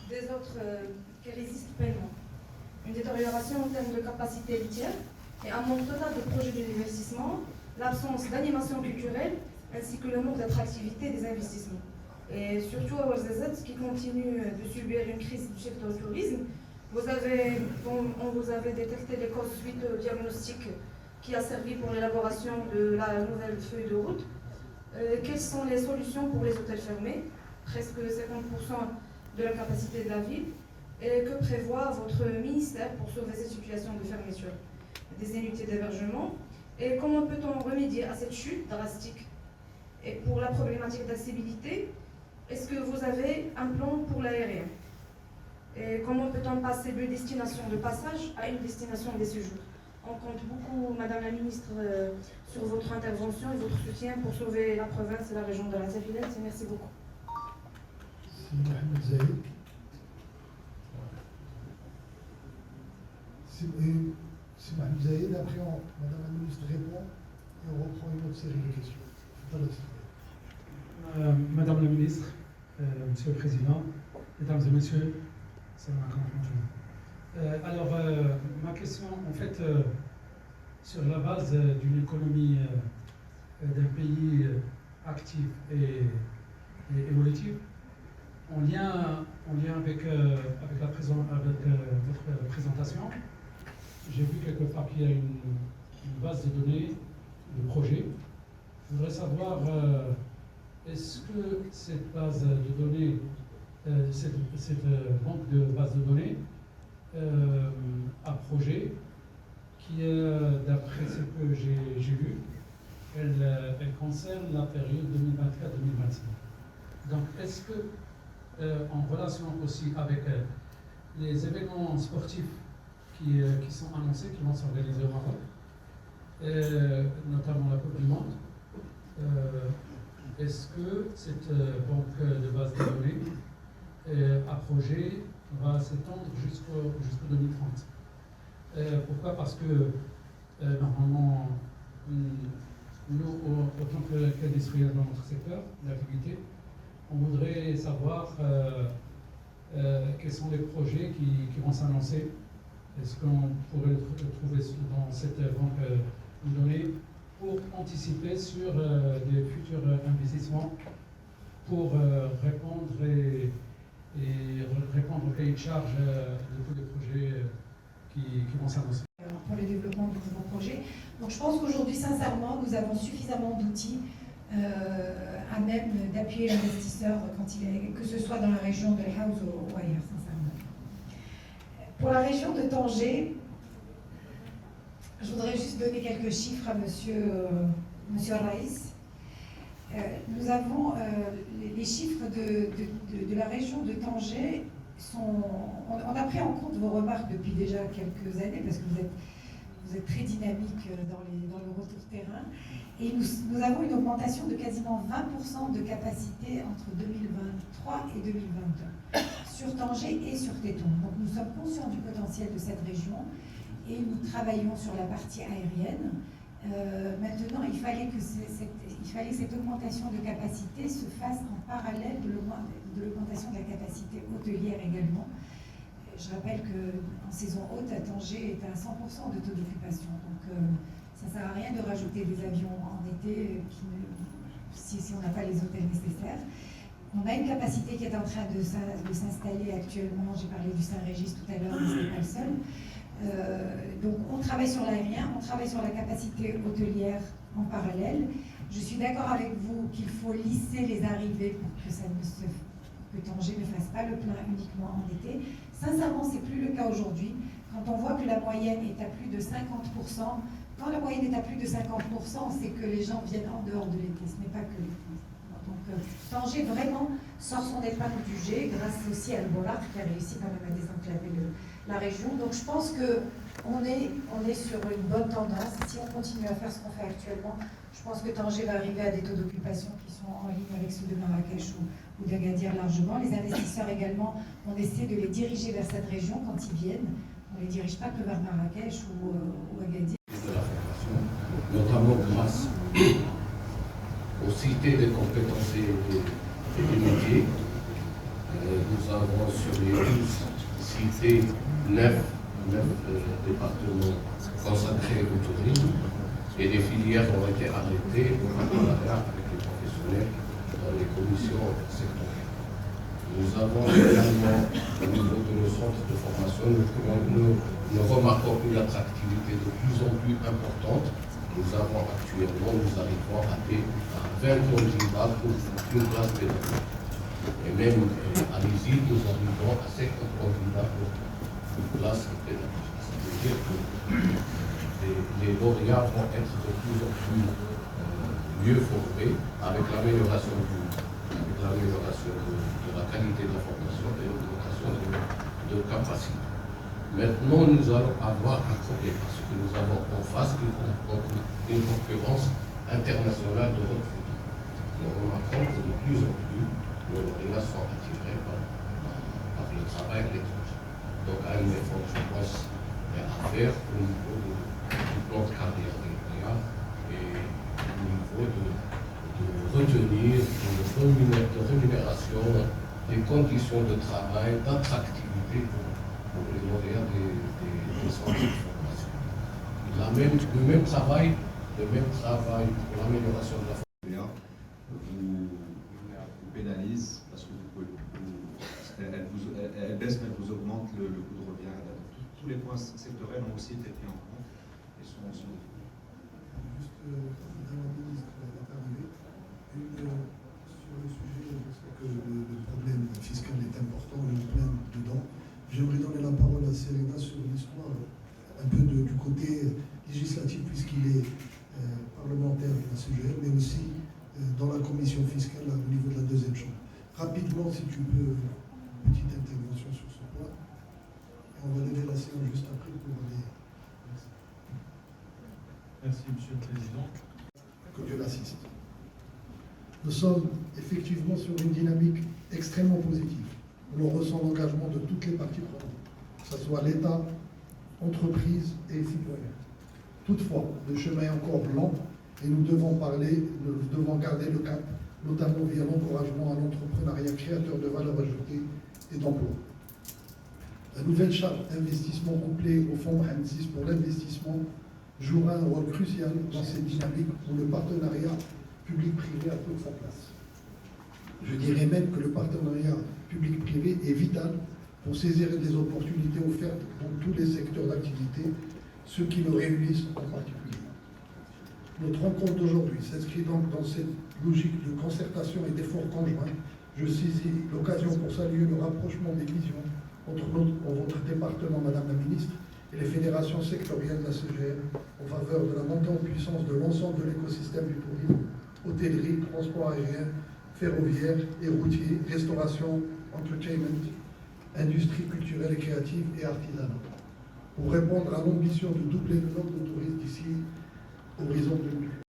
des autres qui résistent pleinement. Une détérioration en termes de capacité litière et un manque total de projets d'investissement, l'absence d'animation culturelle ainsi que le manque d'attractivité des investissements. Et surtout à Ouarzazate qui continue de subir une crise du secteur du tourisme, on vous avez détecté les causes suite au diagnostic qui a servi pour l'élaboration de la nouvelle feuille de route. Quelles sont les solutions pour les hôtels fermés, presque 50% de la capacité de la ville, et que prévoit votre ministère pour sauver cette situation de fermeture des unités d'hébergement, et comment peut-on remédier à cette chute drastique? Et pour la problématique d'accessibilité, est-ce que vous avez un plan pour l'aérien? Et comment peut-on passer de destination de passage à une destination des séjours? On compte beaucoup, Madame la Ministre, sur votre intervention et votre soutien pour sauver la province et la région de la Tafilette. Merci beaucoup. Si Mohamed Zaïd. Si Mohamed Zaïd, après Madame la Ministre répond et on reprend une autre série de questions. Madame la Ministre, Monsieur le Président, Mesdames et Messieurs, alors, ma question, en fait, sur la base d'une économie d'un pays actif et évolutif, en lien avec votre présentation, j'ai vu quelque part qu'il y a une base de données, de projet. Je voudrais savoir, est-ce que cette base de données, cette banque de base de données, à projet, qui est, d'après ce que j'ai lu, elle concerne la période 2024-2025. Donc, est-ce que, en relation aussi avec les événements sportifs qui sont annoncés, qui vont s'organiser au Maroc, notamment la Coupe du Monde, est-ce que cette banque de base de données à projet va s'étendre jusqu'au 2030. Pourquoi? Parce que normalement, nous, en tant qu'industriels dans notre secteur d'activité, on voudrait savoir quels sont les projets qui vont s'annoncer. Est-ce qu'on pourrait le trouver dans cette banque de données pour anticiper sur des futurs investissements pour répondre au cahier de charge de tous les projets qui vont s'annoncer. Pour le développement de nouveaux projets. Donc je pense qu'aujourd'hui, sincèrement, nous avons suffisamment d'outils à même d'appuyer l'investisseur quand il est, que ce soit dans la région de El Haouz ou ailleurs, sincèrement. Pour la région de Tanger, je voudrais juste donner quelques chiffres à Monsieur Raïs. Nous avons les chiffres de la région de Tanger. On a pris en compte vos remarques depuis déjà quelques années parce que vous êtes très dynamique dans le retour terrain. Et nous avons une augmentation de quasiment 20% de capacité entre 2023 et 2022 sur Tanger et sur Tétouan. Donc nous sommes conscients du potentiel de cette région et nous travaillons sur la partie aérienne. Maintenant, il fallait que cette augmentation de capacité se fasse en parallèle de l'augmentation de la capacité hôtelière également. Je rappelle qu'en saison haute, à Tanger est à 100% de taux d'occupation. Donc, ça ne sert à rien de rajouter des avions en été si on n'a pas les hôtels nécessaires. On a une capacité qui est en train de s'installer actuellement. J'ai parlé du Saint-Régis tout à l'heure, mais ce n'est pas le seul. Donc on travaille sur l'aérien, on travaille sur la capacité hôtelière en parallèle. Je suis d'accord avec vous qu'il faut lisser les arrivées pour que que Tanger ne fasse pas le plein uniquement en été. Sincèrement, ce n'est plus le cas aujourd'hui. Quand on voit que la moyenne est à plus de 50%, quand la moyenne est à plus de 50%, c'est que les gens viennent en dehors de l'été, ce n'est pas que l'été. Donc Tanger vraiment sort son épingle du jeu grâce aussi à Al-Bolar qui a réussi quand même à désenclaver la région. Donc je pense qu'on est sur une bonne tendance. Si on continue à faire ce qu'on fait actuellement, je pense que Tanger va arriver à des taux d'occupation qui sont en ligne avec ceux de Marrakech ou d'Agadir largement. Les investisseurs également, on essaie de les diriger vers cette région quand ils viennent. On ne les dirige pas que vers Marrakech ou Agadir. Notamment grâce aux cités des compétences et des métiers Nous avons sur les 12 cités 9 départements consacrés au tourisme et des filières ont été arrêtées au partenariat avec les professionnels dans les commissions sectorielles. Nous avons également, au niveau de nos centres de formation, nous remarquons une attractivité de plus en plus importante. Nous arrivons à 20 candidats pour une classe pédagogique. Et même à l'ISI, nous arrivons à 50 candidats pour une classe pédagogique. Ça veut dire que les lauréats vont être de plus en plus mieux formés avec l'amélioration de la qualité de la formation et l'augmentation de capacité. Maintenant, nous allons avoir un problème parce que nous avons en face une concurrence internationale de recrutement. Nous remarquons que de plus en plus, nos lauréats sont attirés par le travail à l'étranger. Donc, un effort, je pense, à faire au niveau du plan de carrière des lauréats et au niveau de retenir de rémunération, des conditions de travail, d'attractivité pour les lauréats des centres de formation. Le même travail pour l'amélioration de la formation. Vous pénalise parce que elle baisse, mais elle vous augmente le coût de revient. Tous les points sectoriels ont aussi été pris en compte et sont Juste, Madame la ministre est arrivée. Sur le sujet, je sais que le problème fiscal est important, on est plein dedans. J'aimerais donner la parole à Serena sur l'histoire, un peu du côté législatif, puisqu'il est parlementaire de la CGM, mais aussi dans la commission fiscale au niveau de la deuxième chambre. Rapidement, si tu peux, une petite intervention sur ce point. Et on va lever la séance juste après pour les... Merci, Monsieur le Président. Que Dieu l'assiste. Nous sommes effectivement sur une dynamique extrêmement positive. On ressent l'engagement de toutes les parties prenantes, que ce soit l'État, entreprises et les citoyens. Toutefois, le chemin est encore lent et nous devons garder le cap, notamment via l'encouragement à l'entrepreneuriat créateur de valeur ajoutée et d'emploi. La nouvelle charte d'investissement complet au fonds Mohamed VI pour l'investissement jouera un rôle crucial dans cette dynamique où le partenariat public-privé a toute sa place. Je dirais même que le partenariat public-privé est vital pour saisir les opportunités offertes dans tous les secteurs d'activité, ceux qui le réunissent en particulier. Notre rencontre d'aujourd'hui s'inscrit donc dans cette logique de concertation et d'efforts conjoints. Je saisis l'occasion pour saluer le rapprochement des visions entre votre département, Madame la Ministre, et les fédérations sectorielles de la CGM en faveur de la montée en puissance de l'ensemble de l'écosystème du tourisme, hôtellerie, transport aérien, ferroviaire et routier, restauration, entertainment, industrie culturelle et créative et artisanat, pour répondre à l'ambition de doubler le nombre de touristes d'ici horizon 2030.